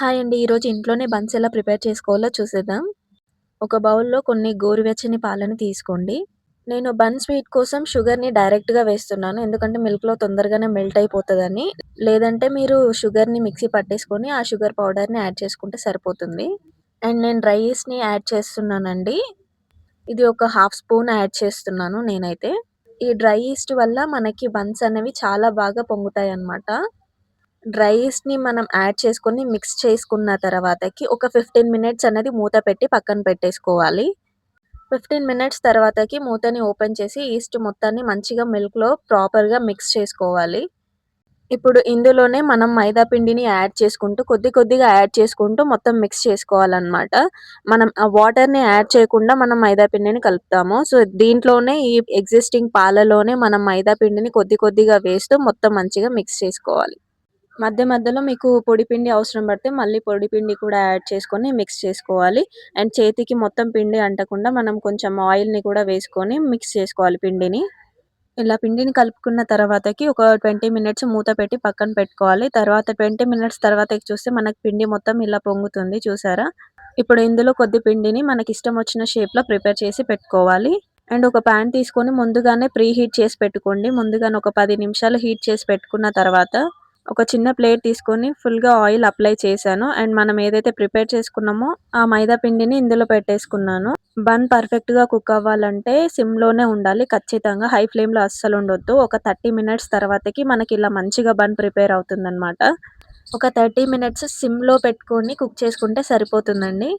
Hi అండి. ఈరోజు ఇంట్లోనే బన్స్ ఎలా ప్రిపేర్ చేసుకోవాలో చూసేద్దాం. ఒక బౌల్‌లో కొన్ని గోరువెచ్చని పాలని తీసుకోండి. నేను బన్ స్వీట్ కోసం షుగర్‌ని డైరెక్ట్‌గా వేస్తున్నాను. ఎందుకంటే మిల్క్‌లో తొందరగానే మెల్ట్ అయిపోతదని. లేదంటే మీరు షుగర్‌ని మిక్సీ పట్టేసుకొని ఆ షుగర్ పౌడర్‌ని యాడ్ చేసుకుంటే సరిపోతుంది. అండ్ నేను డ్రై ఈస్ట్‌ని యాడ్ చేస్తున్నానండి. ఇది ఒక హాఫ్ స్పూన్ యాడ్ చేస్తున్నాను నేనైతే. ఈ డ్రై ఈస్ట్ వల్ల మనకి బన్స్ అనేవి చాలా బాగా పొంగుతాయన్నమాట. డ్రై ఈస్ట్‌ని మనం యాడ్ చేసుకొని మిక్స్ చేసుకున్న తర్వాతకి ఒక 15 మినిట్స్ అనేది మూత పెట్టి పక్కన పెట్టేసుకోవాలి. 15 మినిట్స్ తర్వాతకి మూతని ఓపెన్ చేసి ఈస్ట్ మొత్తాన్ని మంచిగా మిల్క్‌లో ప్రాపర్‌గా మిక్స్ చేసుకోవాలి. ఇప్పుడు ఇందులోనే మనం మైదా పిండిని యాడ్ చేసుకుంటూ కొద్ది కొద్దిగా యాడ్ చేసుకుంటూ మొత్తం మిక్స్ చేసుకోవాలనమాట. మనం ఆ వాటర్‌ని యాడ్ చేయకుండా మనం మైదా పిండిని కలుపుతాము. సో, దీంట్లోనే ఈ ఎగ్జిస్టింగ్ పాలలోనే మనం మైదా పిండిని కొద్ది కొద్దిగా వేస్తూ మొత్తం మంచిగా మిక్స్ చేసుకోవాలి. మధ్య మధ్యలో మీకు పొడి పిండి అవసరం పడితే మళ్ళీ పొడి పిండి కూడా యాడ్ చేసుకొని మిక్స్ చేసుకోవాలి. అండ్ చేతికి మొత్తం పిండి అంటకుండా మనం కొంచెం ఆయిల్‌ని కూడా వేసుకొని మిక్స్ చేసుకోవాలి పిండిని. ఇలా పిండిని కలుపుకున్న తర్వాతకి ఒక 20 మినిట్స్ మూత పెట్టి పక్కన పెట్టుకోవాలి. తర్వాత 20 మినిట్స్ తర్వాతకి చూస్తే మనకు పిండి మొత్తం ఇలా పొంగుతుంది చూసారా? ఇప్పుడు ఇందులో కొద్ది పిండిని మనకిష్టం వచ్చిన షేప్‌లో ప్రిపేర్ చేసి పెట్టుకోవాలి. అండ్ ఒక పాన్ తీసుకొని ముందుగానే ప్రీ హీట్ చేసి పెట్టుకోండి. ముందుగానే ఒక 10 నిమిషాలు హీట్ చేసి పెట్టుకున్న తర్వాత ఒక చిన్న ప్లేట్ తీసుకొని ఫుల్‌గా ఆయిల్ అప్లై చేశాను. అండ్ మనం ఏదైతే ప్రిపేర్ చేసుకున్నామో ఆ మైదా పిండిని ఇందులో పెట్టేసుకున్నాను. బన్ పర్ఫెక్ట్‌గా కుక్ అవ్వాలంటే సిమ్‌లోనే ఉండాలి ఖచ్చితంగా. హై ఫ్లేమ్‌లో అస్సలు ఉండొద్దు. ఒక 30 మినిట్స్ తర్వాతకి మనకి ఇలా మంచిగా బన్ ప్రిపేర్ అవుతుందనమాట. ఒక 30 మినిట్స్ సిమ్‌లో పెట్టుకొని కుక్ చేసుకుంటే సరిపోతుందండి.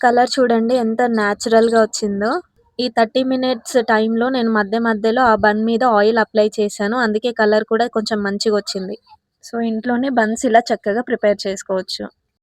కలర్ చూడండి ఎంత న్యాచురల్‌గా వచ్చిందో. ఈ 30 మినిట్స్ టైమ్‌లో నేను మధ్య మధ్యలో ఆ బన్ మీద ఆయిల్ అప్లై చేశాను. అందుకే కలర్ కూడా కొంచెం మంచిగొచ్చింది. సో, ఇంట్లోనే బన్స్ ఇలా చక్కగా ప్రిపేర్ చేసుకోవచ్చు.